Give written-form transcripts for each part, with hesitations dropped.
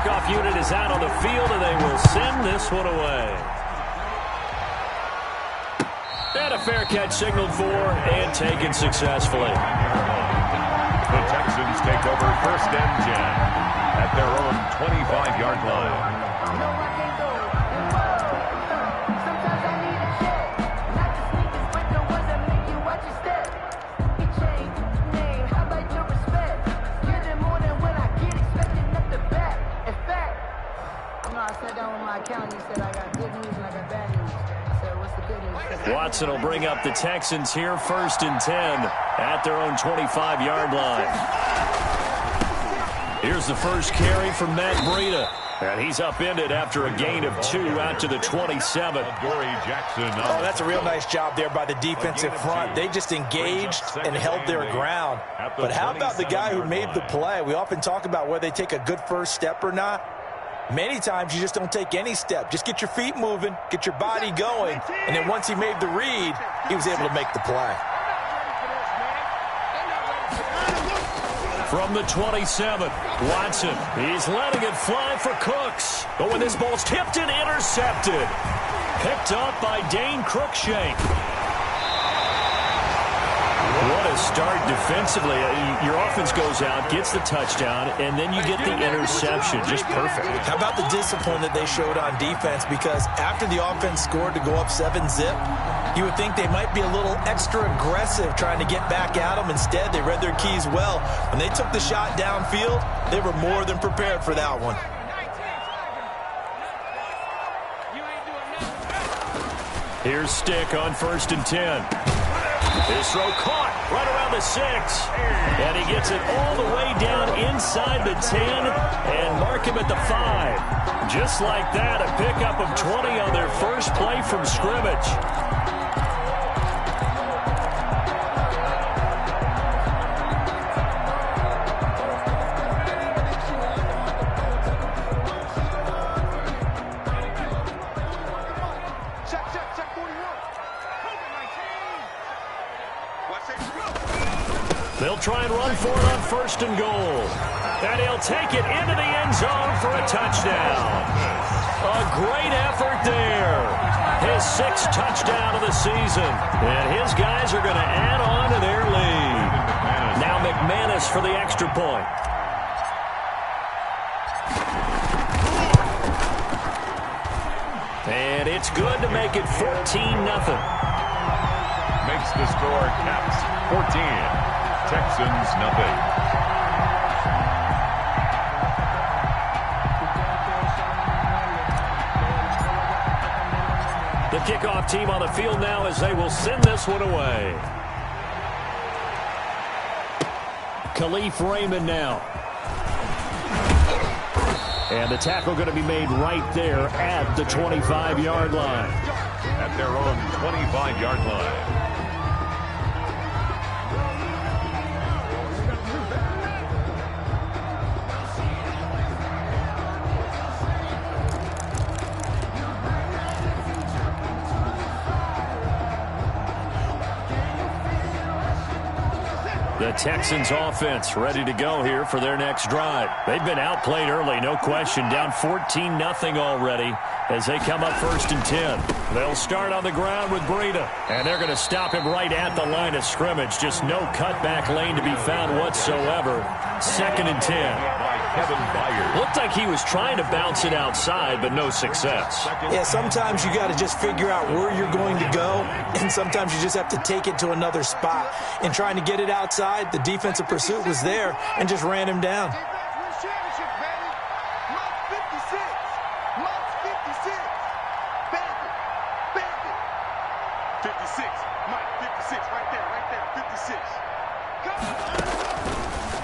kickoff unit is out on the field, and they will send this one away. And a fair catch signaled for and taken successfully. The Texans take over 1st and 10 at their own 25-yard line. Watson will bring up the Texans here 1st and 10 at their own 25-yard line. Here's the first carry from Matt Breida. And he's upended after a gain of 2 out to the 27. Oh, that's a real nice job there by the defensive front. They just engaged and held their ground. But how about the guy who made the play? We often talk about whether they take a good first step or not. Many times you just don't take any step. Just get your feet moving, get your body going, and then once he made the read, he was able to make the play. From the 27, Watson. He's letting it fly for Cooks. But when this ball's tipped and intercepted. Picked up by Dane Cruikshank. What a start defensively. Your offense goes out, gets the touchdown, and then you get the interception. Just perfect. How about the discipline that they showed on defense? Because after the offense scored to go up 7-zip, you would think they might be a little extra aggressive trying to get back at them. Instead, they read their keys well. When they took the shot downfield, they were more than prepared for that one. Here's Stick on 1st and 10. His throw caught right around the 6. And he gets it all the way down inside the 10 and mark him at the 5. Just like that, a pickup of 20 on their first play from scrimmage. They'll try and run for it on 1st and goal. And he'll take it into the end zone for a touchdown. A great effort there. His 6th touchdown of the season. And his guys are going to add on to their lead. Now McManus for the extra point. And it's good to make it 14-0. Makes the score Caps 14. Texans nothing. The kickoff team on the field now as they will send this one away. Khalif Raymond now. And the tackle going to be made right there at the 25-yard line. At their own 25-yard line. The Texans offense ready to go here for their next drive. They've been outplayed early, no question. Down 14-0 already as they come up 1st and 10. They'll start on the ground with Breida. And they're going to stop him right at the line of scrimmage. Just no cutback lane to be found whatsoever. 2nd and 10. Looked like he was trying to bounce it outside, but no success. Yeah, sometimes you got to just figure out where you're going to go, and sometimes you just have to take it to another spot. And trying to get it outside, the defensive pursuit was there and just ran him down.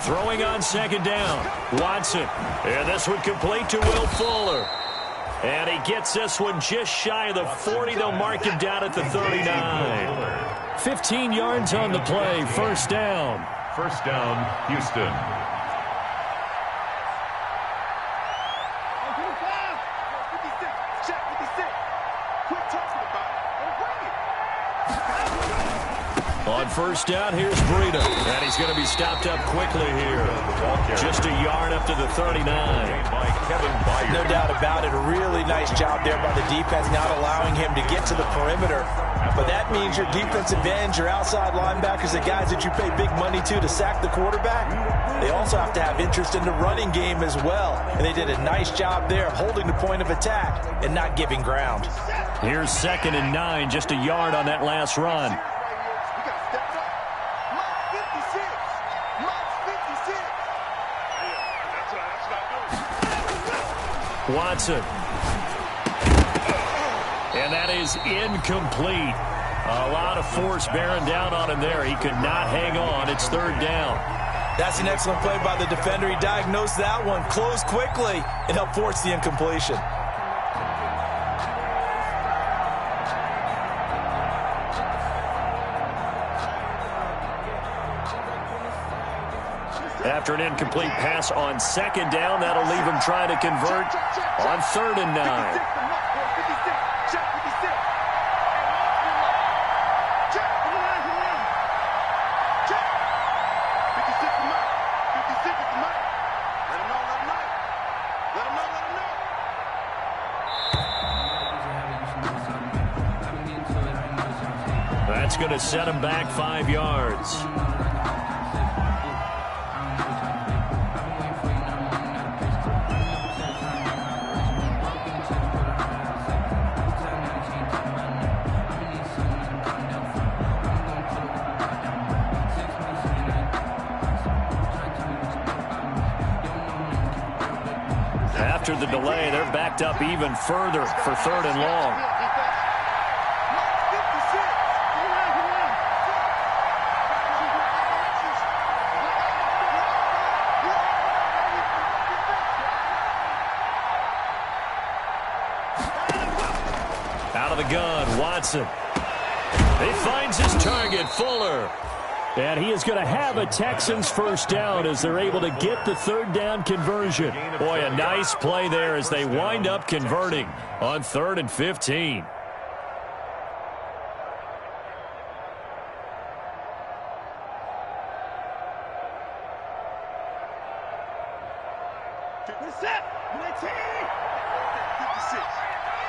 Throwing on 2nd down, Watson. And this one complete to Will Fuller. And he gets this one just shy of the 40. They'll mark him down at the 39. 15 yards on the play, 1st down. 1st down, Houston. On 1st down, here's Breida. And he's going to be stopped up quickly here. Just a yard up to the 39. about it. A really nice job there by the defense, not allowing him to get to the perimeter. But that means your defensive ends, your outside linebackers, the guys that you pay big money to sack the quarterback, they also have to have interest in the running game as well. And they did a nice job there of holding the point of attack and not giving ground. Here's 2nd and 9, just a yard on that last run. Watson. And that is incomplete. A lot of force bearing down on him there. He could not hang on. It's 3rd down. That's an excellent play by the defender. He diagnosed that one, closed quickly, and helped force the incompletion. After an incomplete pass on 2nd down, that'll leave him trying to convert on 3rd and 9. That's going to set him back 5 yards. After the delay, they're backed up even further for 3rd and long. Out of the gun, Watson. He finds his target, Fuller. And he is going to have a Texans 1st down as they're able to get the 3rd down conversion. Boy, a nice play there as they wind up converting on 3rd and 15.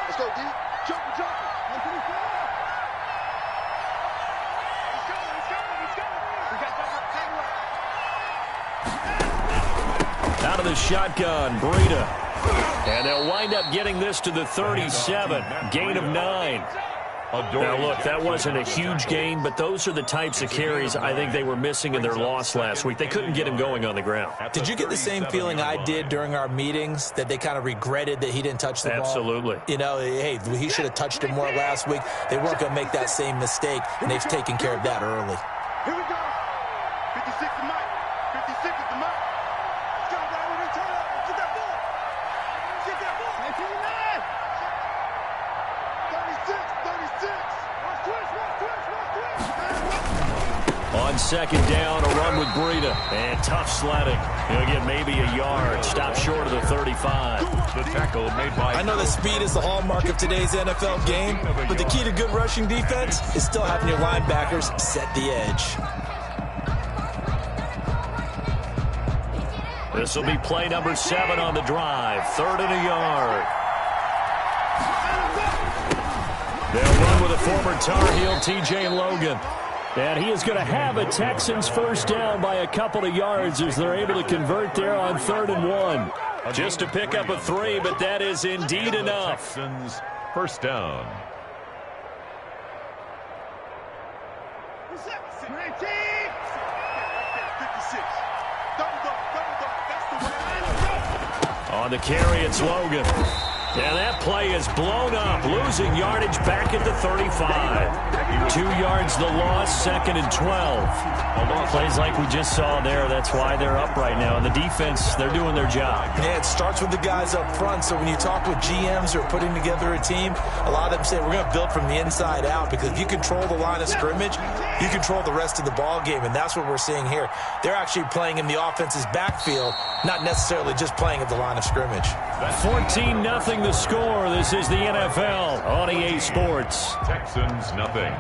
Let's go, D. Jump. Out of the shotgun, Breida. And they'll wind up getting this to the 37. Gain of 9. Now, look, that wasn't a huge gain, but those are the types of carries I think they were missing in their loss last week. They couldn't get him going on the ground. Did you get the same feeling I did during our meetings, that they kind of regretted that he didn't touch the ball? Absolutely. You know, hey, he should have touched him more last week. They weren't going to make that same mistake, and they've taken care of that early. Here we go. 56 is Mike. 56 is the Mike. Let's go, baby. Return up. Get that ball. Get that ball. 19-9. 36. On 2nd down, a run with Breida. And tough sledding. He'll get maybe a yard. Stop short of the 35. The tackle made by... I know that speed is the hallmark of today's NFL game, but the key to good rushing defense is still having your linebackers set the edge. This will be play number 7 on the drive. 3rd and a yard. They'll run with a former Tar Heel, T.J. Logan. And he is going to have a Texans 1st down by a couple of yards as they're able to convert there on 3rd and 1. Just to pick up a 3, but that is indeed enough. Texans 1st down. On the carry, it's Logan. And that play is blown up, losing yardage back at the 35. 2 yards the loss, 2nd and 12. Plays like we just saw there, that's why they're up right now. And the defense, they're doing their job. Yeah, it starts with the guys up front. So when you talk with GMs who are putting together a team, a lot of them say we're going to build from the inside out, because if you control the line of scrimmage, you control the rest of the ball game, and that's what we're seeing here. They're actually playing in the offense's backfield, not necessarily just playing at the line of scrimmage. 14-0 the score. This is the NFL on EA Sports. Texans nothing.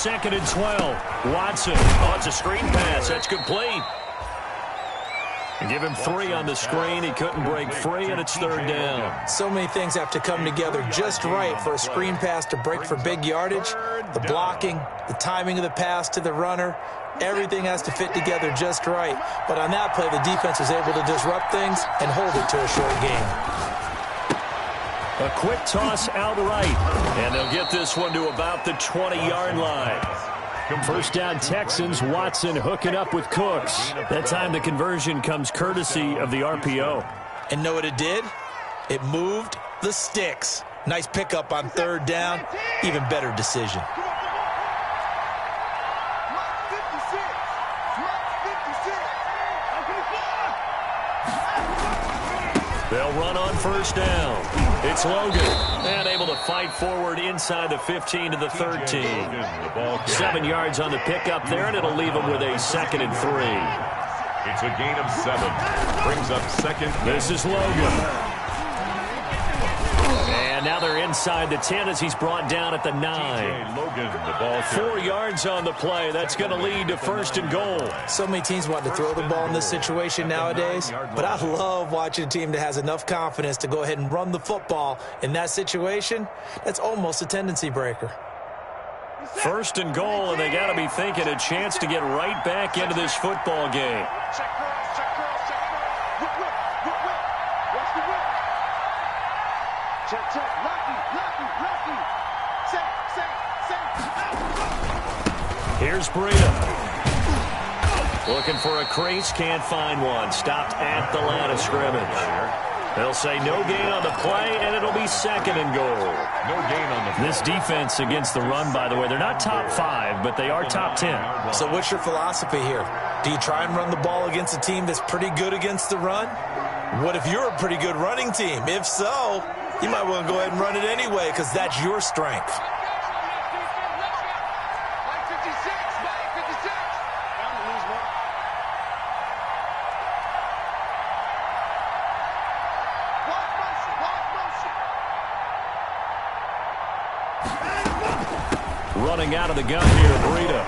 2nd and 12. Watson. Oh, it's a screen pass. That's complete. And give him 3 on the screen. He couldn't break free, and it's 3rd down. So many things have to come together just right for a screen pass to break for big yardage. The blocking, the timing of the pass to the runner, everything has to fit together just right. But on that play, the defense was able to disrupt things and hold it to a short game. A quick toss out right, and they'll get this one to about the 20-yard line. 1st down Texans. Watson hooking up with Cooks. That time the conversion comes courtesy of the RPO. And know what it did? It moved the sticks. Nice pickup on 3rd down. Even better decision. They'll run on 1st down. It's Logan, and able to fight forward inside the 15 to the 13. 7 yards on the pickup there, and it'll leave them with a 2nd and 3. It's a gain of 7. Brings up 2nd. This is Logan. And now they're inside the 10 as he's brought down at the 9. Logan, the ball 4 yards on the play. That's going to lead to 1st and goal. So many teams want to throw the ball in this situation nowadays, but I love watching a team that has enough confidence to go ahead and run the football. In that situation, that's almost a tendency breaker. 1st and goal, and they got to be thinking a chance to get right back into this football game. Check cross, check cross, check cross. Whip, whip, whip, whip. Watch the whip. Check, check. Lucky, lucky, lucky. Set, set, set. Here's Breida. Looking for a crease, can't find one. Stopped at the line of scrimmage. They'll say no gain on the play, and it'll be 2nd and goal. No gain on the play. This defense against the run, by the way, they're not top 5, but they are top 10. So what's your philosophy here? Do you try and run the ball against a team that's pretty good against the run? What if you're a pretty good running team? If so, you might want to go ahead and run it anyway because that's your strength. Running out of the gun here, Breida.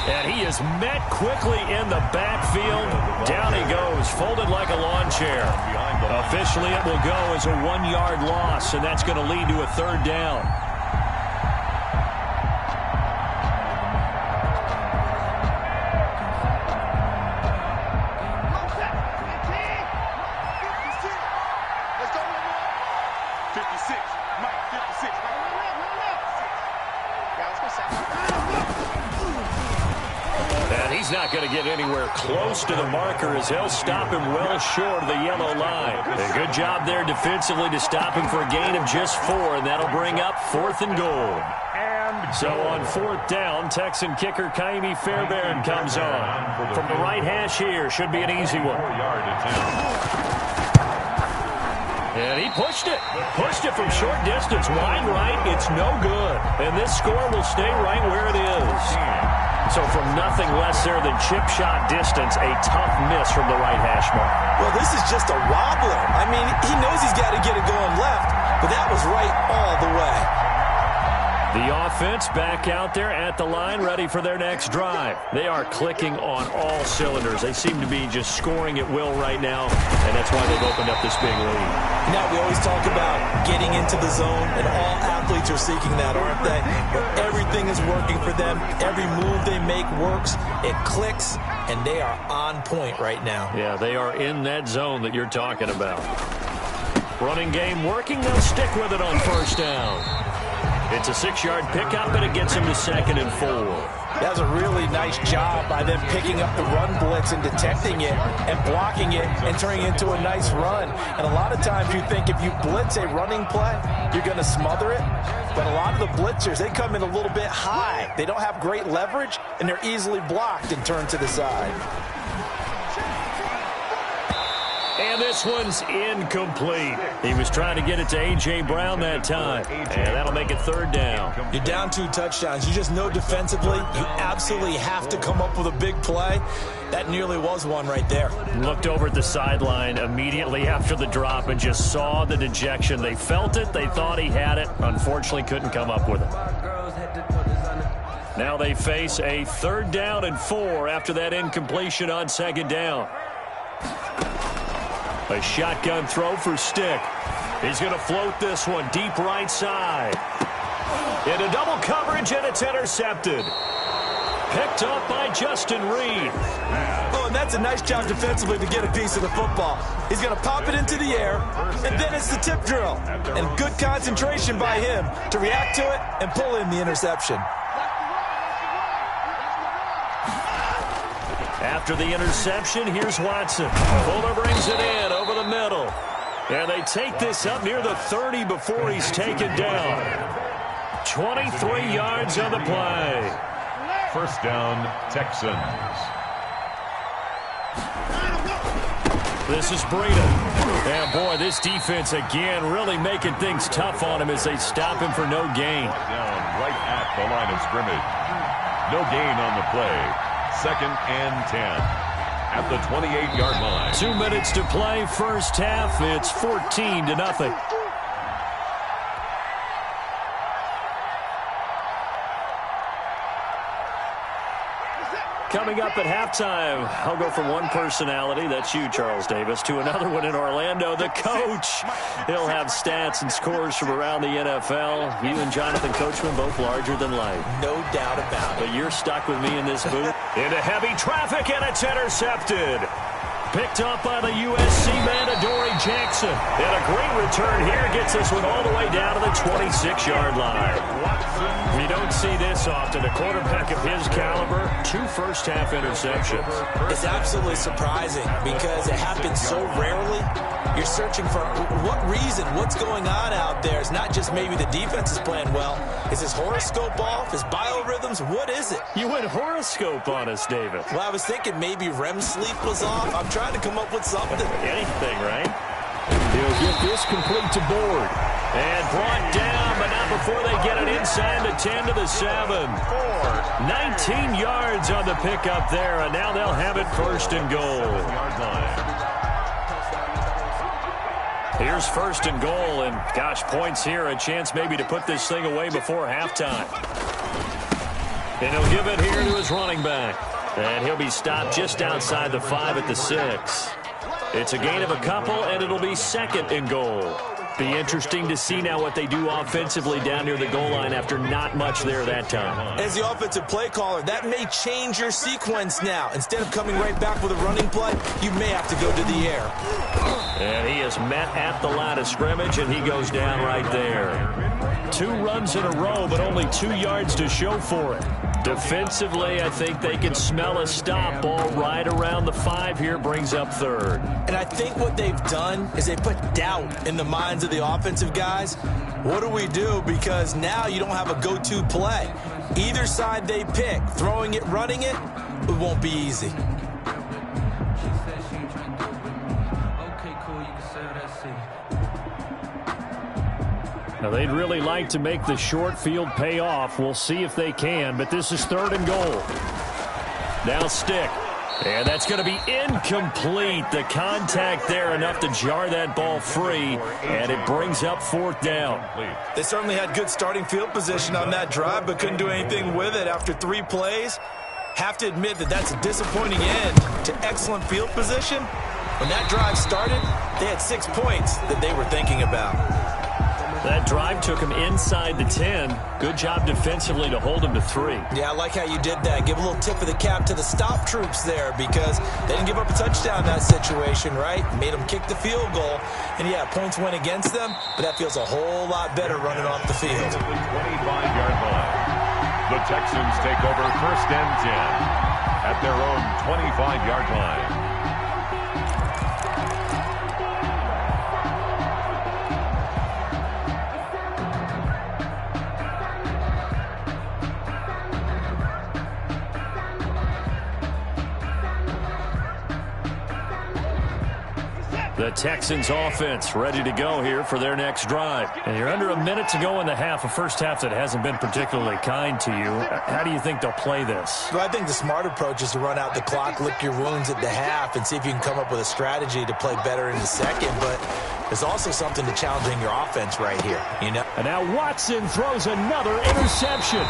And he is met quickly in the backfield. Down he goes, folded like a lawn chair. Officially, it will go as a 1-yard loss, and that's going to lead to a 3rd down. He's not going to get anywhere close to the marker as they'll stop him well short of the yellow line. A good job there defensively to stop him for a gain of just 4, and that'll bring up 4th and goal. So on 4th down, Texan kicker Kaimi Fairbairn comes on. From the right hash here, should be an easy one. And he pushed it from short distance, wide right. It's no good. And this score will stay right where it is. So from nothing less there than chip shot distance, a tough miss from the right hash mark. Well, this is just a wobbler. I mean, he knows he's got to get it going left, but that was right all the way. The offense back out there at the line, ready for their next drive. They are clicking on all cylinders. They seem to be just scoring at will right now, and that's why they've opened up this big lead. Now, we always talk about getting into the zone, and all athletes are seeking that, aren't they? Where everything is working for them. Every move they make works. It clicks, and they are on point right now. Yeah, they are in that zone that you're talking about. Running game working. They'll stick with it on 1st down. It's a 6-yard pickup, and it gets him to 2nd and 4. That was a really nice job by them picking up the run blitz and detecting it and blocking it and turning it into a nice run. And a lot of times you think if you blitz a running play, you're going to smother it. But a lot of the blitzers, they come in a little bit high. They don't have great leverage, and they're easily blocked and turned to the side. And this one's incomplete. He was trying to get it to A.J. Brown that time. And that'll make it 3rd down. You're down 2 touchdowns. You just know defensively you absolutely have to come up with a big play. That nearly was one right there. Looked over at the sideline immediately after the drop and just saw the dejection. They felt it. They thought he had it. Unfortunately, couldn't come up with it. Now they face a 3rd down and 4 after that incompletion on 2nd down. A shotgun throw for Stick. He's going to float this one deep right side. Into double coverage, and it's intercepted. Picked up by Justin Reed. Oh, and that's a nice job defensively to get a piece of the football. He's going to pop it into the air, and then it's the tip drill. And good concentration by him to react to it and pull in the interception. After the interception, here's Watson. Fuller brings it in over the middle. And they take this up near the 30 before he's taken down. 23 yards on the play. 1st down, Texans. This is Breida. And, boy, this defense, again, really making things tough on him as they stop him for no gain. Down right at the line of scrimmage. No gain on the play. 2nd and 10 at the 28-yard line. 2 minutes to play, first half. It's 14-0. Coming up at halftime, I'll go from one personality, that's you, Charles Davis, to another one in Orlando, the coach. He'll have stats and scores from around the NFL. You and Jonathan Coachman both larger than life. No doubt about it. But you're stuck with me in this booth. Into heavy traffic, and it's intercepted. Picked up by the USC man, Adoree Jackson. And a great return here gets this one all the way down to the 26-yard line. We don't see this often. A quarterback of his caliber, 2 first-half interceptions. It's absolutely surprising because it happens so rarely. You're searching for what reason, what's going on out there. It's not just maybe the defense is playing well. Is his horoscope off? His biorhythms? What is it? You went horoscope on us, David. Well, I was thinking maybe REM sleep was off. I'm trying to come up with something. Anything, right? He'll get this complete to Board. And brought down, but not before they get it inside the 10 to the 7. 19 yards on the pickup there, and now they'll have it 1st and goal. Here's 1st and goal, and gosh, points here, a chance maybe to put this thing away before halftime. And he'll give it here to his running back. And he'll be stopped just outside the 5 at the 6. It's a gain of a couple, and it'll be 2nd and goal. Be interesting to see now what they do offensively down near the goal line after not much there that time. As the offensive play caller, that may change your sequence now. Instead of coming right back with a running play, you may have to go to the air. And he is met at the line of scrimmage, and he goes down right there. 2 runs in a row, but only 2 yards to show for it. Defensively, I think they can smell a stop. Ball right around the 5 here, brings up 3rd. And I think what they've done is they put doubt in the minds of the offensive guys. What do we do? Because now you don't have a go-to play. Either side they pick, throwing it, running it, it won't be easy. Now, they'd really like to make the short field pay off. We'll see if they can, but this is 3rd and goal. Now Stick. And that's going to be incomplete. The contact there enough to jar that ball free, and it brings up 4th down. They certainly had good starting field position on that drive, but couldn't do anything with it after 3 plays. Have to admit that that's a disappointing end to excellent field position. When that drive started, they had 6 points that they were thinking about. That drive took him inside the 10. Good job defensively to hold him to 3. Yeah, I like how you did that. Give a little tip of the cap to the stop troops there because they didn't give up a touchdown in that situation, right? Made them kick the field goal. And, yeah, points went against them, but that feels a whole lot better running off the field. 25-yard line. The Texans take over 1st and 10 at their own 25-yard line. The Texans offense ready to go here for their next drive. And you're under a minute to go in the half, a first half that hasn't been particularly kind to you. How do you think they'll play this? Well, I think the smart approach is to run out the clock, lick your wounds at the half, and see if you can come up with a strategy to play better in the second. But there's also something to challenging your offense right here, you know? And now Watson throws another interception.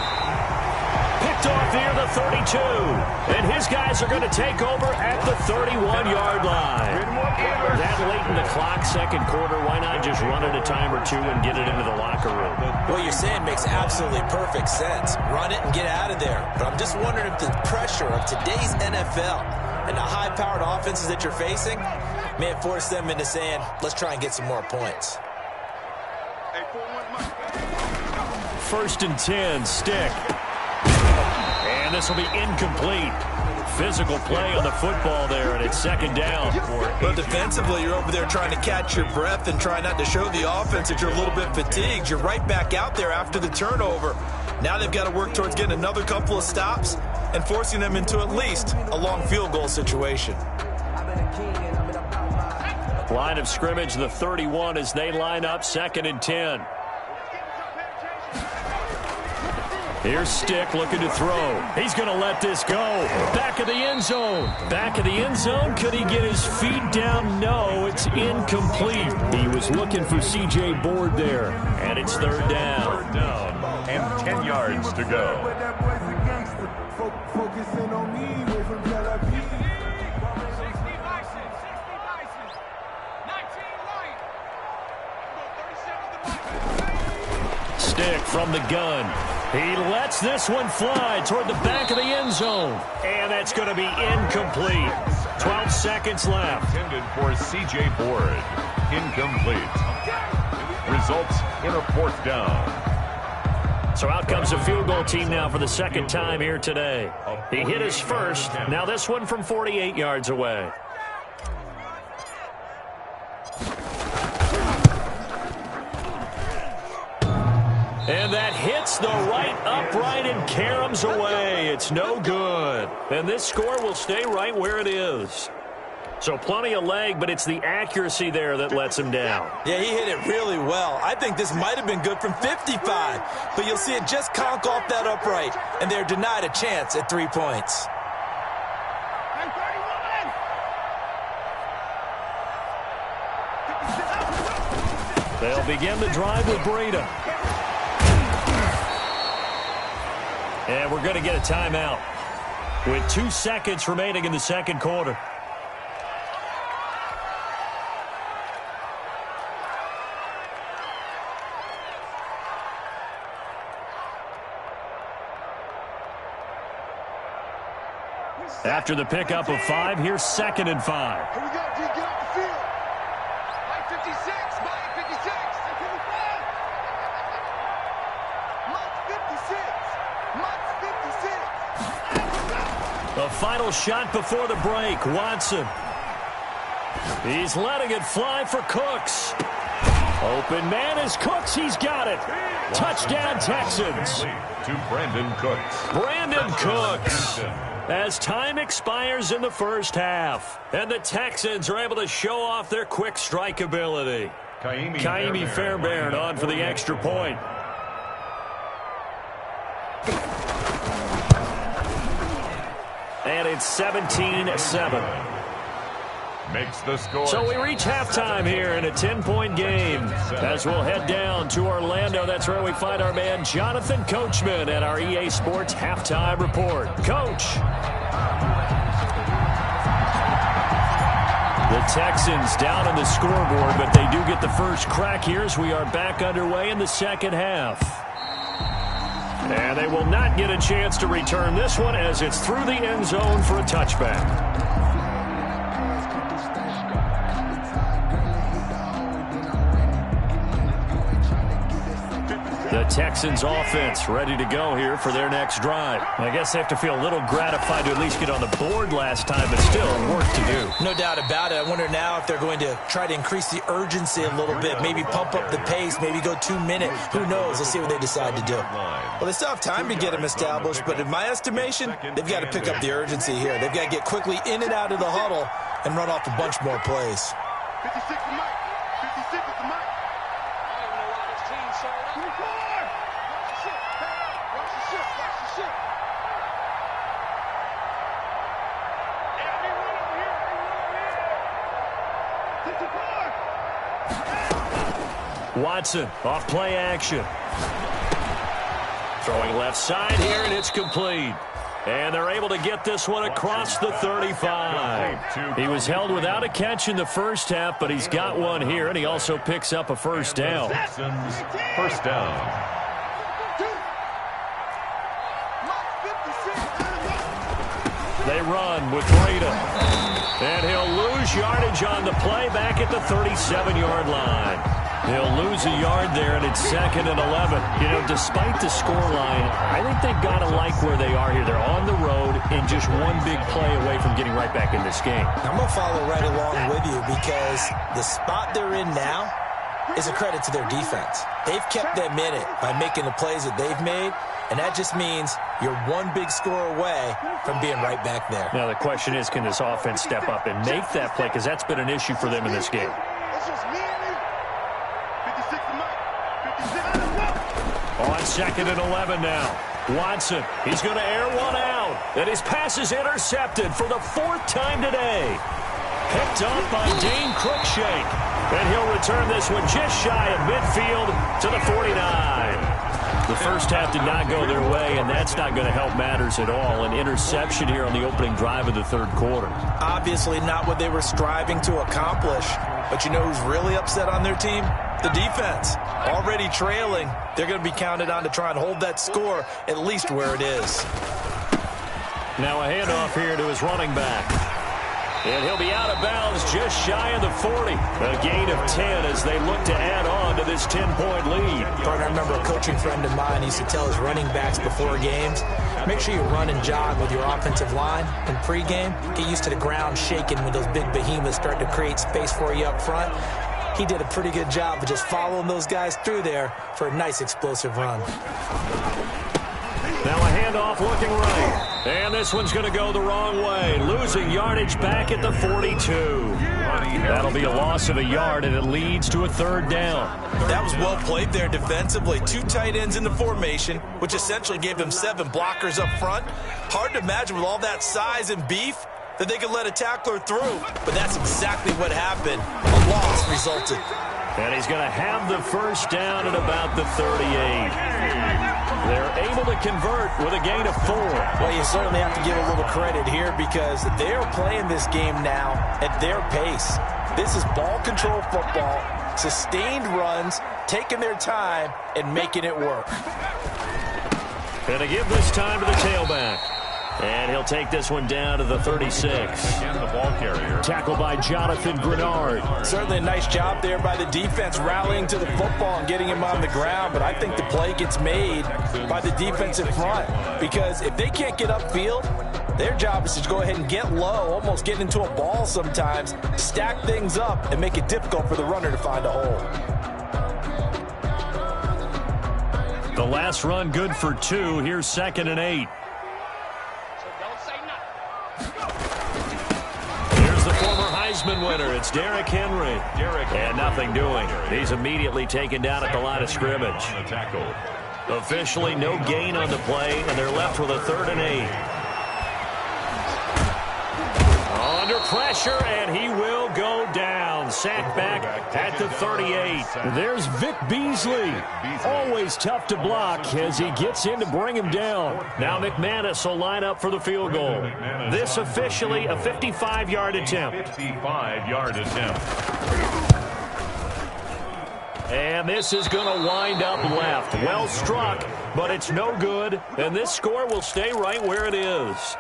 Picked picked off near the 32. And his guys are going to take over at the 31-yard line. That late in the clock, second quarter, why not just run it a time or two and get it into the locker room? What you're saying makes absolutely perfect sense. Run it and get out of there. But I'm just wondering if the pressure of today's NFL and the high-powered offenses that you're facing may have forced them into saying, let's try and get some more points. First and 10, stick. And this will be incomplete. Physical play on the football there, and it's second down. But defensively, you're over there trying to catch your breath and try not to show the offense that you're a little bit fatigued. You're right back out there after the turnover. Now they've got to work towards getting another couple of stops and forcing them into at least a long field goal situation. Line of scrimmage, the 31 as they line up, second and 10. Here's Stick looking to throw. He's going to let this go. Back of the end zone. Back of the end zone. Could he get his feet down? No, it's incomplete. He was looking for C.J. Board there. And it's third down. Third down and 10 yards to go. Stick from the gun. He lets this one fly toward the back of the end zone. And that's going to be incomplete. 12 seconds left. Intended for C.J. Board. Incomplete. Results in a fourth down. So out comes a field goal team now for the second time here today. He hit his first. Now this one from 48 yards away. And that hits the right upright and caroms away. It's no good. And this score will stay right where it is. So plenty of leg, but it's the accuracy there that lets him down. Yeah, he hit it really well. I think this might have been good from 55. But you'll see it just conk off that upright. And they're denied a chance at 3 points. They'll begin the drive with Breida. And we're going to get a timeout with 2 seconds remaining in the second quarter. After the pickup of 5, here's second and 5. Here we go, D. Get off the field. Mike 56. Mike 56. The final shot before the break, Watson. He's letting it fly for Cooks. Open man is Cooks. He's got it. Touchdown, Texans. To Brandon Cooks. Brandon Cooks. As time expires in the first half, and the Texans are able to show off their quick strike ability. Kaimi Fairbairn on for the extra point. And it's 17-7. Makes the score. So we reach halftime here in a 10-point game. As we'll head down to Orlando, that's where we find our man Jonathan Coachman at our EA Sports Halftime Report. Coach. The Texans down on the scoreboard, but they do get the first crack here as we are back underway in the second half. And they will not get a chance to return this one as it's through the end zone for a touchback. The Texans offense ready to go here for their next drive. I guess they have to feel a little gratified to at least get on the board last time, but still work to do. No doubt about it. I wonder now if they're going to try to increase the urgency a little bit, maybe pump up the pace, maybe go 2 minute. Who knows? Let's see what they decide to do. Well, they still have time to get them established, but in my estimation, they've got to pick up the urgency here. They've got to get quickly in and out of the huddle and run off a bunch more plays. 56 to Mike. 56 is the Mike. I don't even know why this team sold up. 24. Watch the shit. Watch the shit. Watch the shit. Hey, everyone over here. Everyone over here. 54. Watson off play action. Throwing left side here, and it's complete. And they're able to get this one across the 35. He was held without a catch in the first half, but he's got one here, and he also picks up a first down. First down. They run with Breda. And he'll lose yardage on the play back at the 37-yard line. He'll lose a yard there, and it's 2nd and 11. You know, despite the scoreline, I think they've got to like where they are here. They're on the road and just one big play away from getting right back in this game. I'm going to follow right along with you because the spot they're in now is a credit to their defense. They've kept them in it by making the plays that they've made, and that just means you're one big score away from being right back there. Now, the question is, can this offense step up and make that play? Because that's been an issue for them in this game. On 2nd and 11 now. Watson, he's going to air one out. And his pass is intercepted for the 4th time today. Picked up by Dane Cruikshank. And he'll return this one just shy of midfield to the 49. The first half did not go their way, and that's not going to help matters at all. An interception here on the opening drive of the 3rd quarter. Obviously not what they were striving to accomplish. But you know who's really upset on their team? The defense. Already trailing. They're going to be counted on to try and hold that score at least where it is. Now a handoff here to his running back. And he'll be out of bounds just shy of the 40. A gain of 10 as they look to add on to this 10-point lead. Partner, I remember a coaching friend of mine used to tell his running backs before games, make sure you run and jog with your offensive line in pregame. Get used to the ground shaking when those big behemoths start to create space for you up front. He did a pretty good job of just following those guys through there for a nice explosive run. Now a handoff looking right. And this one's going to go the wrong way. Losing yardage back at the 42. That'll be a loss of a yard, and it leads to a 3rd down. That was well played there defensively. 2 tight ends in the formation, which essentially gave them 7 blockers up front. Hard to imagine with all that size and beef that they could let a tackler through. But that's exactly what happened. A loss resulted. And he's going to have the first down at about the 38. They're able to convert with a gain of 4. Well, you certainly have to give a little credit here because they're playing this game now at their pace. This is ball control football, sustained runs, taking their time, and making it work. Going to give this time to the tailback. And he'll take this one down to the 36. Again, the ball carrier. Tackled by Jonathan Grenard. Certainly a nice job there by the defense rallying to the football and getting him on the ground. But I think the play gets made by the defensive front. Because if they can't get upfield, their job is to go ahead and get low, almost get into a ball sometimes, stack things up, and make it difficult for the runner to find a hole. The last run good for 2. Here's 2nd and 8. Heisman winner, it's Derrick Henry. And nothing doing. He's immediately taken down at the line of scrimmage. Officially no gain on the play, and they're left with a 3rd and 8. Under pressure, and he will go down. Sacked back at the 38. There's Vic Beasley. Always tough to block as he gets in to bring him down. Now McManus will line up for the field goal. This officially a 55-yard attempt. 55-yard attempt. And this is going to wind up left. Well struck, but it's no good. And this score will stay right where it is.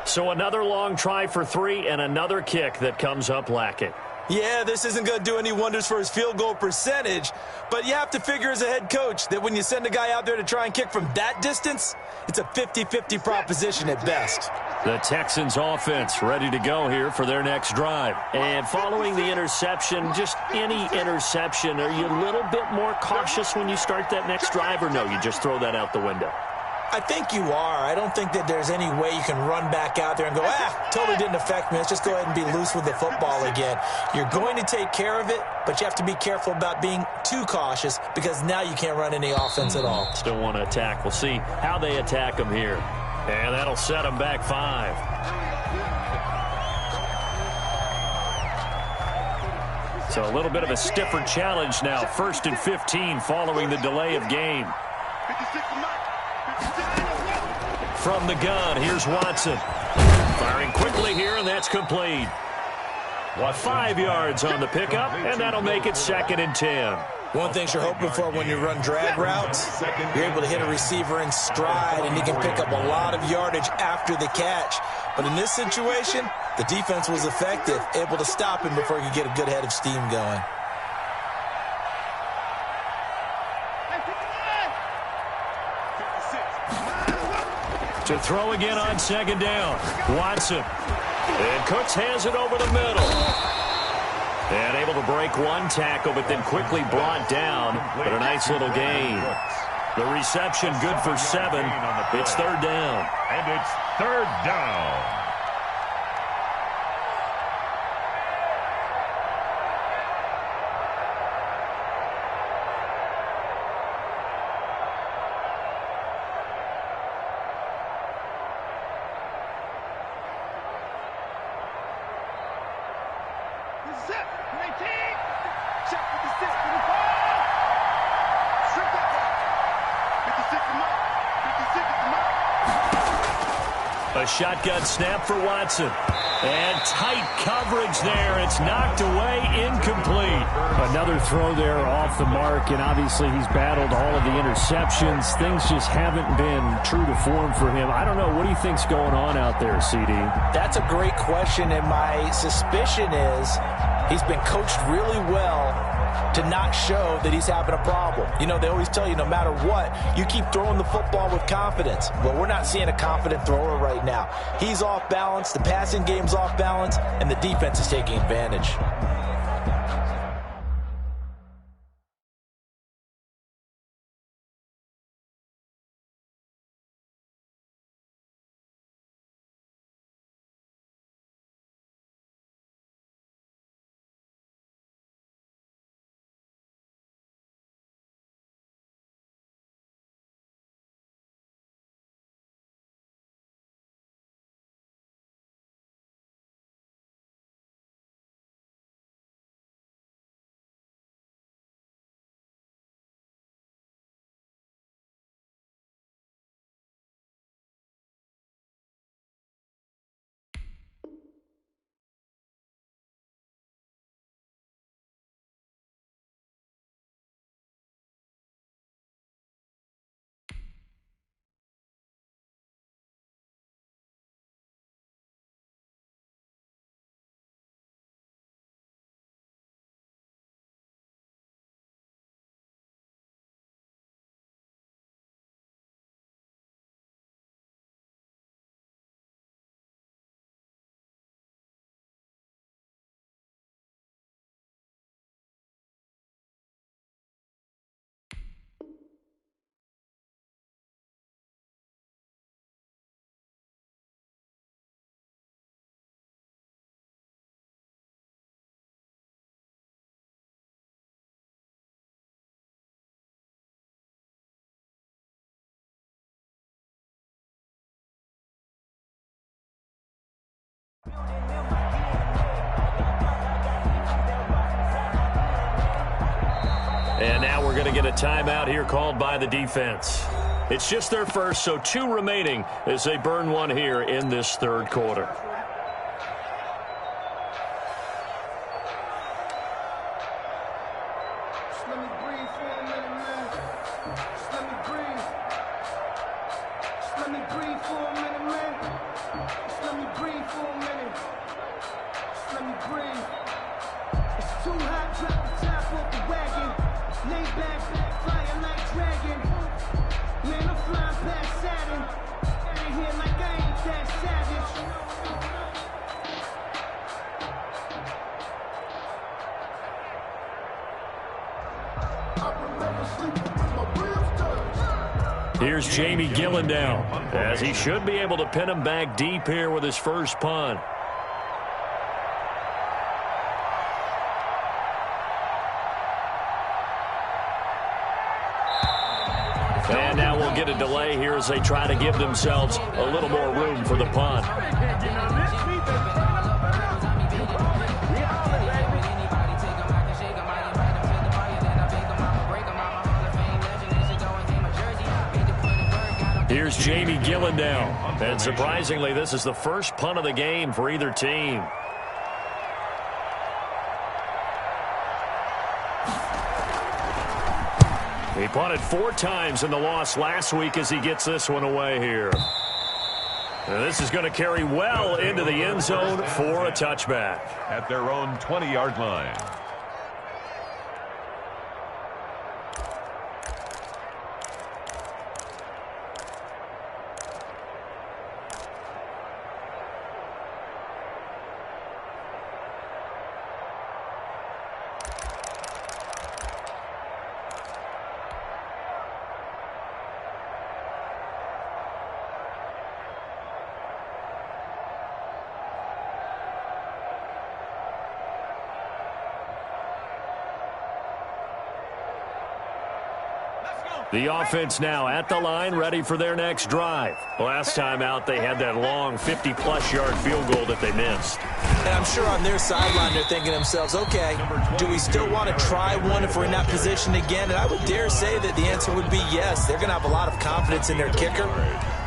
So another long try for 3 and another kick that comes up lacking. Yeah, this isn't going to do any wonders for his field goal percentage, but you have to figure as a head coach that when you send a guy out there to try and kick from that distance, it's a 50-50 proposition at best. The Texans offense ready to go here for their next drive. And following the interception, just any interception, are you a little bit more cautious when you start that next drive, or no, you just throw that out the window? I think you are. I don't think that there's any way you can run back out there and go, totally didn't affect me. Let's just go ahead and be loose with the football again. You're going to take care of it, but you have to be careful about being too cautious because now you can't run any offense at all. Still want to attack. We'll see how they attack them here. And that'll set them back 5. So a little bit of a stiffer challenge now. 1st and 15 following the delay of game. 56 to Mike. from the gun. Here's Watson. Firing quickly here, and that's complete. 5 yards on the pickup, and that'll make it 2nd and 10. One thing you're hoping for when you run drag routes, you're able to hit a receiver in stride, and he can pick up a lot of yardage after the catch. But in this situation, the defense was effective, able to stop him before he could get a good head of steam going. To throw again on 2nd down. Watson. And Cooks has it over the middle. And able to break one tackle, but then quickly brought down. But a nice little gain. The reception good for 7. It's 3rd down. And it's 3rd down. A shotgun snap for Watson. And tight coverage there. It's knocked away, incomplete. Another throw there off the mark, and obviously he's battled all of the interceptions. Things just haven't been true to form for him. I don't know. What do you think's going on out there, CD? That's a great question, and my suspicion is he's been coached really well to not show that he's having a problem. You know, they always tell you no matter what, you keep throwing the football with confidence. Well, we're not seeing a confident thrower right now. He's off balance, the passing game's off balance, and the defense is taking advantage. And now we're going to get a timeout here called by the defense. It's just their first, so 2 remaining as they burn one here in this 3rd quarter. Here's Jamie Gillen down, as he should be able to pin him back deep here with his first punt. And now we'll get a delay here as they try to give themselves a little more room for the punt. Here's Jamie Gillen now. And surprisingly, this is the first punt of the game for either team. He punted 4 times in the loss last week as he gets this one away here. And this is going to carry well into the end zone for a touchback. At their own 20-yard line. The offense now at the line, ready for their next drive. Last time out, they had that long 50-plus yard field goal that they missed. And I'm sure on their sideline they're thinking to themselves, okay, do we still want to try one if we're in that position again? And I would dare say that the answer would be yes. They're going to have a lot of confidence in their kicker.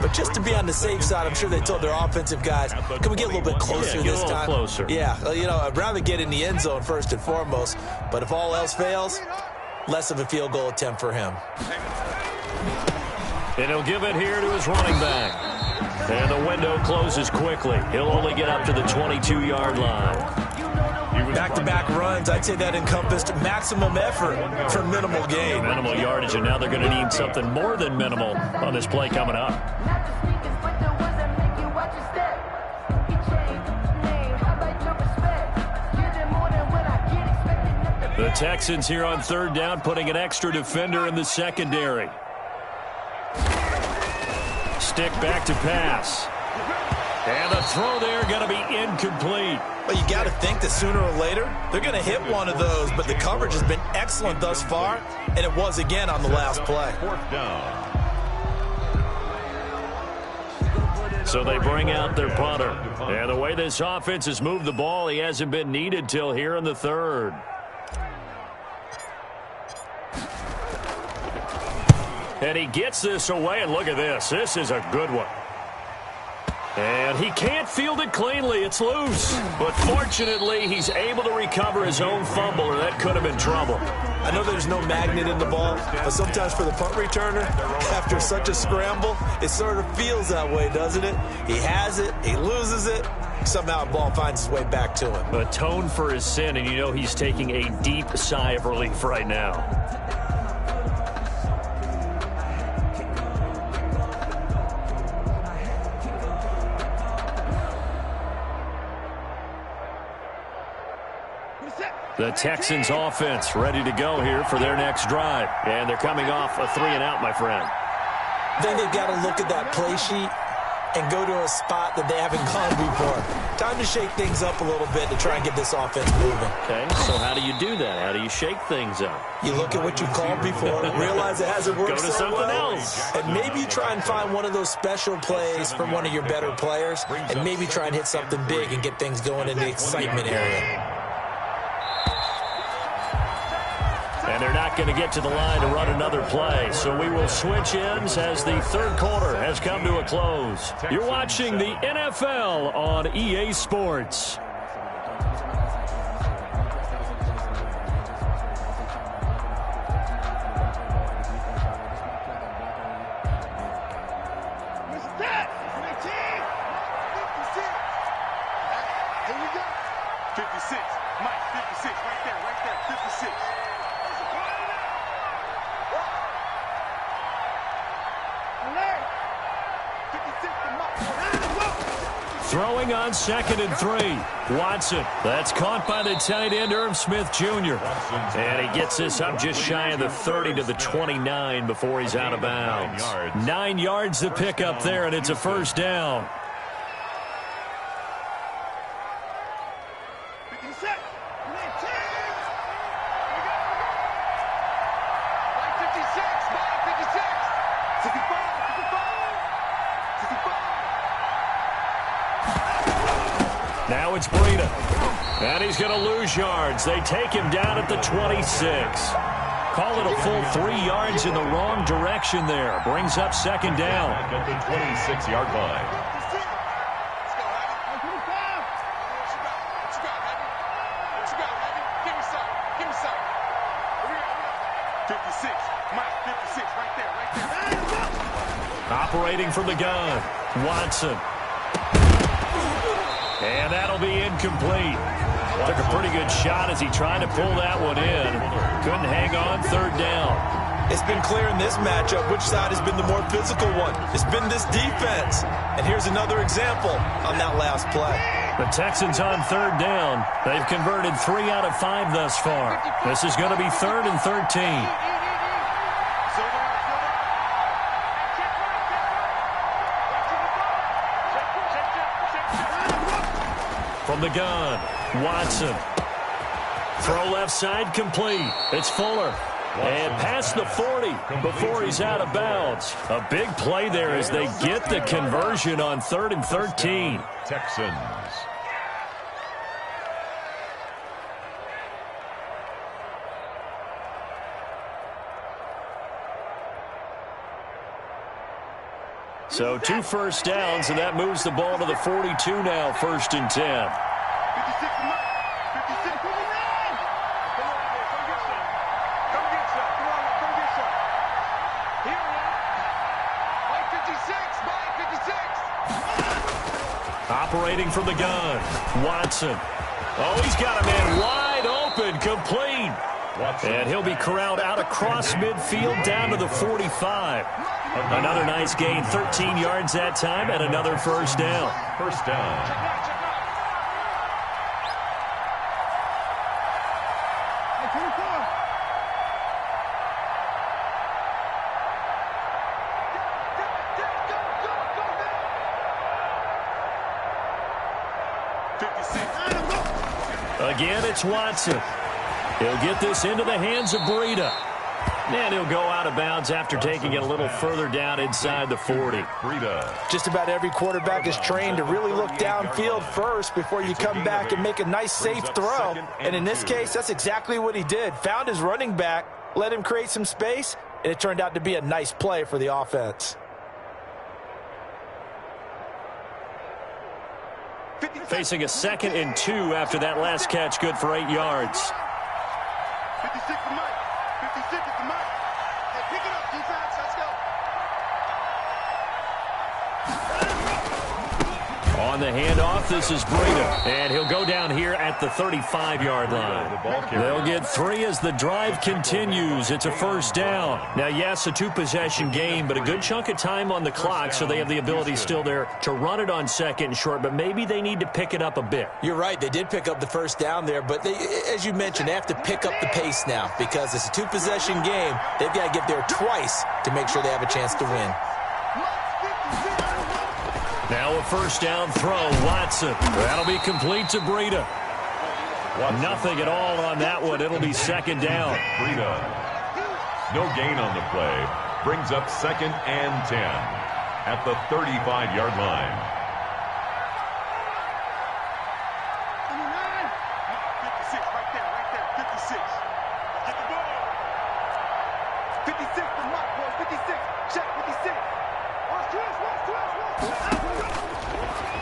But just to be on the safe side, I'm sure they told their offensive guys, can we get a little bit closer this time? Closer. Yeah, well, I'd rather get in the end zone first and foremost. But if all else fails, less of a field goal attempt for him. And he'll give it here to his running back. And the window closes quickly. He'll only get up to the 22-yard line. Back-to-back runs, I'd say that encompassed maximum effort for minimal gain. Minimal yardage, and now they're going to need something more than minimal on this play coming up. The Texans here on 3rd down, putting an extra defender in the secondary. Stick back to pass. And the throw there going to be incomplete. Well, you got to think that sooner or later they're going to hit one of those, but the coverage has been excellent thus far, and it was again on the last play. 4th down. So they bring out their punter. And the way this offense has moved the ball, he hasn't been needed till here in the 3rd. And he gets this away, and look at this. This is a good one. And he can't field it cleanly. It's loose. But fortunately, he's able to recover his own fumble, or that could have been trouble. I know there's no magnet in the ball, but sometimes for the punt returner, after such a scramble, it sort of feels that way, doesn't it? He has it, he loses it, somehow the ball finds its way back to him. Atone for his sin, and he's taking a deep sigh of relief right now. The Texans offense ready to go here for their next drive. And they're coming off a 3-and-out, my friend. Then they've got to look at that play sheet and go to a spot that they haven't gone before. Time to shake things up a little bit to try and get this offense moving. Okay, so how do you do that? How do you shake things up? You look at what you called before, realize it hasn't worked so something well, else. And maybe you try and find one of those special plays from one of your better players, and maybe try and hit something big and get things going in the excitement area. And they're not going to get to the line to run another play. So we will switch ends as the 3rd quarter has come to a close. You're watching the NFL on EA Sports. Throwing on 2nd and 3. Watson. That's caught by the tight end, Irv Smith Jr. And he gets this up just shy of the 30 to the 29 before he's out of bounds. 9 yards to pick up there, and it's a 1st down. Now it's Breida. And he's going to lose yards. They take him down at the 26. call it a full 3 yards in the wrong direction there. Brings up second down. At the 26-yard line. Operating from the gun, Watson. And that'll be incomplete. Took a pretty good shot as he tried to pull that one in. Couldn't hang on, third down. It's been clear in this matchup which side has been the more physical one. It's been this defense. And here's another example on that last play. The Texans on third down. They've converted 3 out of 5 thus far. This is going to be 3rd and 13. From the gun, Watson. Throw left side complete. It's Fuller. And past the 40 before he's out of bounds. A big play there as they get the conversion on 3rd and 13. Texans. So 2 first downs, and that moves the ball to the 42 now, 1st and 10. Operating from the gun, Watson. Oh, he's got a man wide open, complete. And he'll be corralled out across midfield down to the 45. Another nice gain, 13 yards that time, and another first down. First down. Again, it's Watson. He'll get this into the hands of Breida. And he'll go out of bounds after taking it a little further down inside the 40. Just about every quarterback is trained to really look downfield first before you come back and make a nice, safe throw. And in this case, that's exactly what he did. Found his running back, let him create some space, and it turned out to be a nice play for the offense. Facing a 2nd and 2 after that last catch, good for 8 yards. 56 to Mike. 56 to Mike. Hey, pick it up, defense. Let's go. On the handoff, this is Breida. And he'll go down here at the 35-yard line. They'll get 3 as the drive continues. It's a first down. Now, yes, a 2-possession game, but a good chunk of time on the clock, so they have the ability still there to run it on 2nd and short, but maybe they need to pick it up a bit. You're right. They did pick up the first down there, but they, as you mentioned, they have to pick up the pace now because it's a 2-possession game. They've got to get there twice to make sure they have a chance to win. Now a first down throw, Watson. That'll be complete to Breida. Nothing at all on that one. It'll be 2nd down. Breida. No gain on the play. Brings up 2nd and 10 at the 35-yard line. 56, right there, 56. Get the ball. 56 to Mike, boys, 56. Check, 56. Watch this.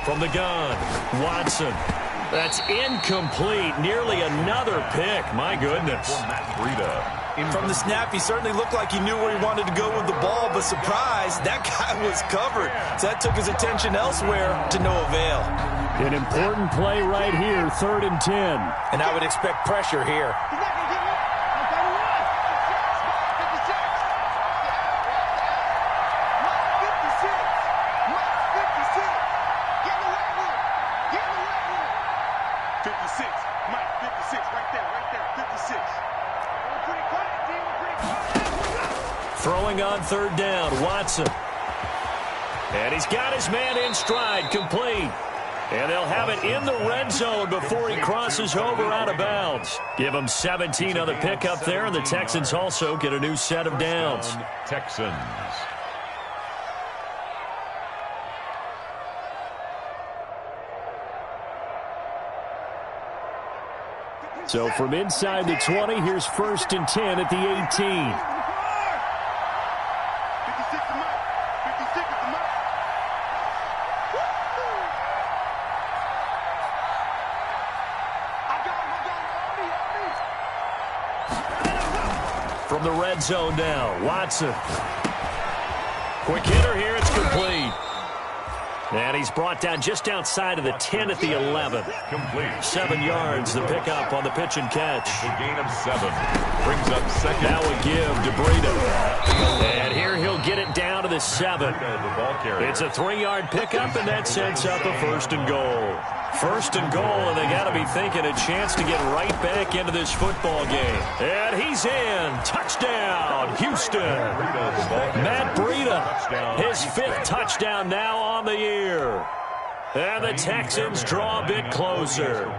From the gun, Watson. That's incomplete. Nearly another pick. My goodness. From the snap, he certainly looked like he knew where he wanted to go with the ball, but surprise, that guy was covered. So that took his attention elsewhere to no avail. An important play right here, 3rd and 10. And I would expect pressure here. Throwing on 3rd down, Watson. And he's got his man in stride, complete. And they'll have it in the red zone before he crosses over out of bounds. Give him 17 on the pickup there, and the Texans also get a new set of downs. Texans. So from inside the 20, here's 1st and 10 at the 18. 56 the mark. 56 is the mark. From the red zone now, Watson. Quick hitter here, it's complete. And he's brought down just outside of the 10 at the 11. Complete. 7 yards, the pickup on the pitch and catch. A gain of 7. Brings up second. Now a give to Breida. And here he'll get it down to the 7. It's a 3-yard pickup, and that sets up a 1st and goal. 1st and goal, and they got to be thinking a chance to get right back into this football game. And he's in. Touchdown, Houston. Matt Breida, his 5th touchdown now on the year. And the Texans draw a bit closer.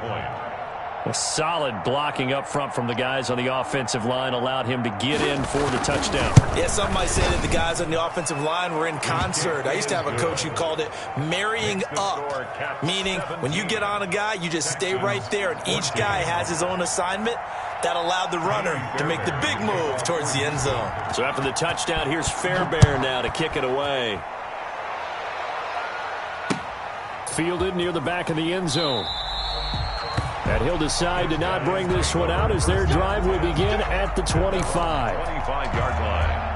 A solid blocking up front from the guys on the offensive line allowed him to get in for the touchdown. Yeah, some might say that the guys on the offensive line were in concert. I used to have a coach who called it marrying up, meaning when you get on a guy, you just stay right there, and each guy has his own assignment. That allowed the runner to make the big move towards the end zone. So after the touchdown, here's Fairbairn now to kick it away. Fielded near the back of the end zone. And he'll decide to not bring this one out as their drive will begin at the 25. 25-yard line.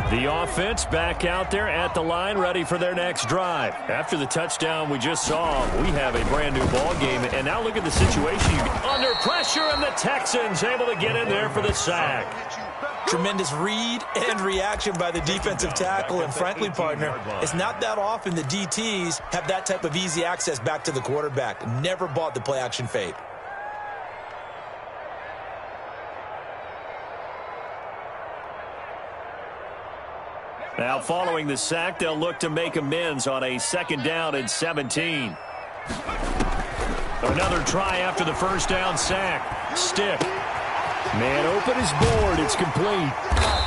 The offense back out there at the line, ready for their next drive. After the touchdown we just saw, we have a brand new ball game. And now look at the situation. Under pressure, and the Texans able to get in there for the sack. Tremendous read and reaction by the defensive tackle. And frankly, partner, it's not that often the DTs have that type of easy access back to the quarterback. Never bought the play-action fade. Now following the sack, they'll look to make amends on a 2nd down and 17. Another try after the 1st down sack. Stick. Man open is board. It's complete.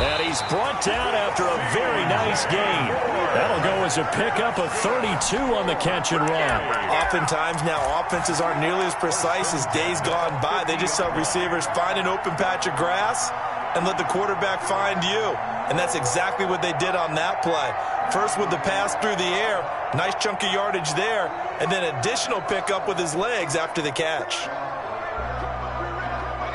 And he's brought down after a very nice gain. That'll go as a pickup of 32 on the catch and run. Oftentimes now offenses aren't nearly as precise as days gone by. They just help receivers find an open patch of grass and let the quarterback find you. And that's exactly what they did on that play. First with the pass through the air, nice chunk of yardage there, and then additional pickup with his legs after the catch.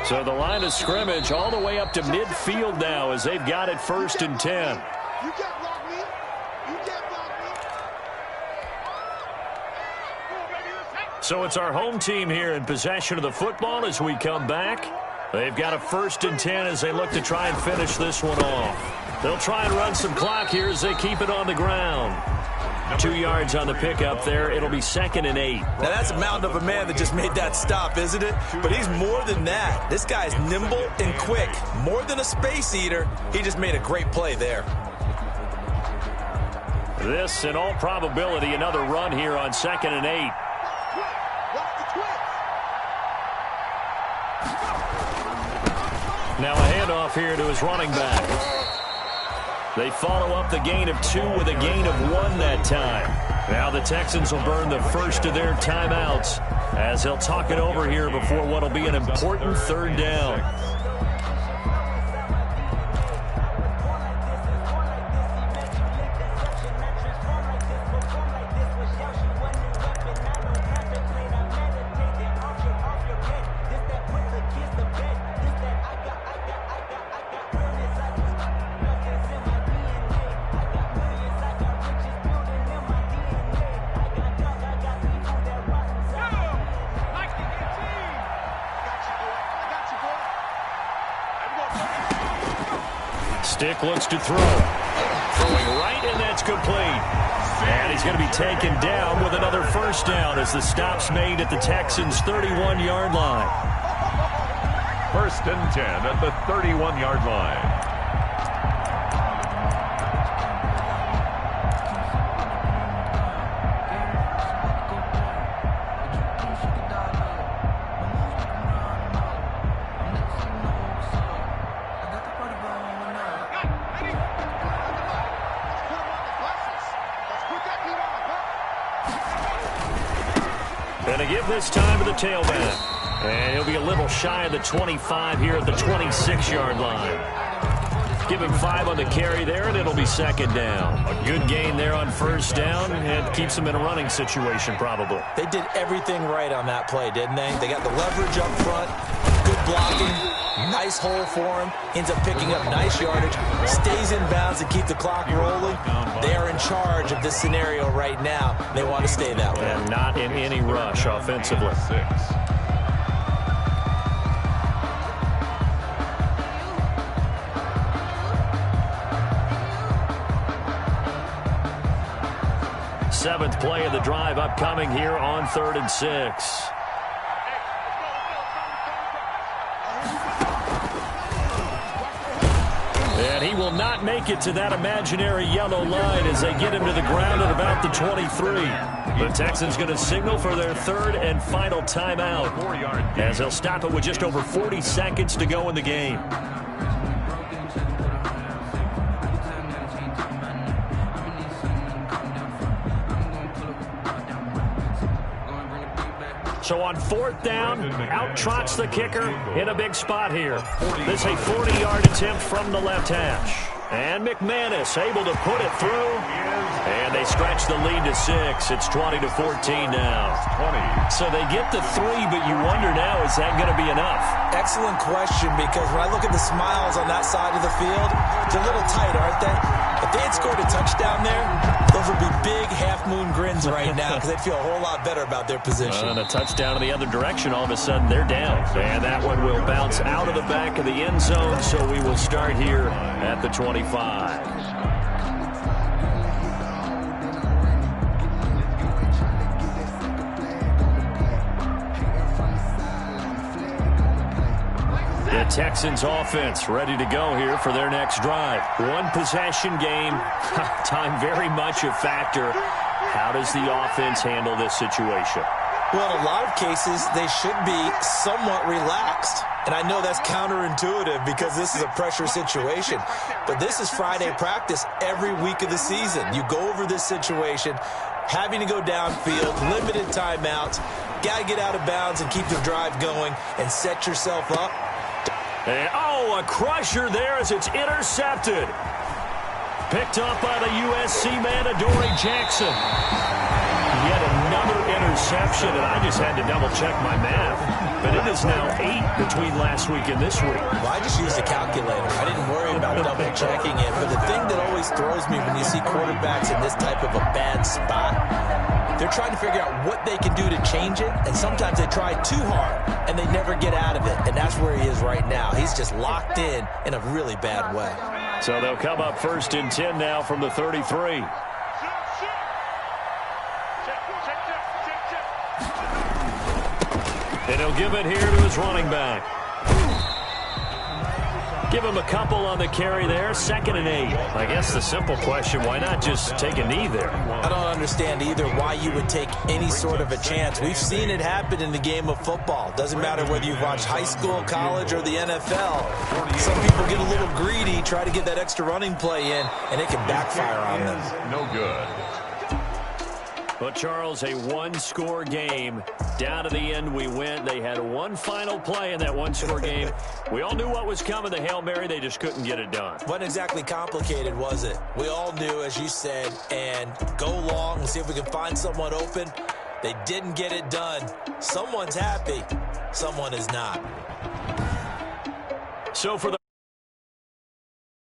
So the line of scrimmage all the way up to midfield now as they've got it 1st and 10. You can't block me. You can't block me. So it's our home team here in possession of the football as we come back. They've got a 1st and 10 as they look to try and finish this one off. They'll try and run some clock here as they keep it on the ground. 2 yards on the pickup there. It'll be 2nd and 8. Now that's a mountain of a man that just made that stop, isn't it? But he's more than that. This guy's nimble and quick. More than a space eater. He just made a great play there. This, in all probability, another run here on 2nd and 8. Now a handoff here to his running back. They follow up the gain of 2 with a gain of 1 that time. Now the Texans will burn the first of their timeouts as they'll talk it over here before what will be an important 3rd down. Stick looks to throw. Throwing right, and that's complete. And he's going to be taken down with another 1st down as the stop's made at the Texans' 31-yard line. 1st and 10 at the 31-yard line. Going to give this time to the tailback. And he'll be a little shy of the 25 here at the 26-yard line. Give him 5 on the carry there, and it'll be second down. A good gain there on first down, and keeps him in a running situation probably. They did everything right on that play, didn't they? They got the leverage up front, good blocking, nice hole for him, ends up picking up nice yardage, stays in bounds to keep the clock rolling. They are in charge of this scenario right now. They want to stay that way. And not in any rush offensively. 6. Seventh play of the drive upcoming here on 3rd and 6. And he will not make it to that imaginary yellow line as they get him to the ground at about the 23. The Texans going to signal for their 3rd and final timeout as they'll stop it with just over 40 seconds to go in the game. So on 4th down, out trots the kicker in a big spot here. This is a 40-yard attempt from the left hash. And McManus able to put it through. And they stretch the lead to 6. It's 20-14 now. 20. So they get the 3, but you wonder now, is that going to be enough? Excellent question, because when I look at the smiles on that side of the field, they're a little tight, aren't they? If they had scored a touchdown there, those would be big half-moon grins right now because they'd feel a whole lot better about their position. And a touchdown in the other direction, all of a sudden they're down. And that one will bounce out of the back of the end zone, so we will start here at the 25. The Texans offense ready to go here for their next drive. One possession game, time very much a factor. How does the offense handle this situation? Well, in a lot of cases, they should be somewhat relaxed. And I know that's counterintuitive because this is a pressure situation. But this is Friday practice every week of the season. You go over this situation, having to go downfield, limited timeouts, got to get out of bounds and keep the drive going and set yourself up. And, a crusher there as it's intercepted. Picked up by the USC man, Adoree Jackson. Yet another interception, and I just had to double-check my math. But it is now 8 between last week and this week. Well, I just used a calculator. I didn't worry about double-checking it. But the thing that always throws me when you see quarterbacks in this type of a bad spot, they're trying to figure out what they can do to change it, and sometimes they try too hard, and they never get out of it, and that's where he is right now. He's just locked in a really bad way. So they'll come up 1st and 10 now from the 33. And he'll give it here to his running back. Give him a couple on the carry there. 2nd and 8. I guess the simple question, why not just take a knee there? I don't understand either why you would take any sort of a chance. We've seen it happen in the game of football. Doesn't matter whether you've watched high school, college, or the NFL. Some people get a little greedy, try to get that extra running play in, and it can backfire on them. No good. But, Charles, a one-score game. Down to the end we went. They had one final play in that one-score game. We all knew what was coming, the Hail Mary. They just couldn't get it done. Wasn't exactly complicated, was it? We all knew, as you said, and go long and see if we can find someone open. They didn't get it done. Someone's happy. Someone is not. So for the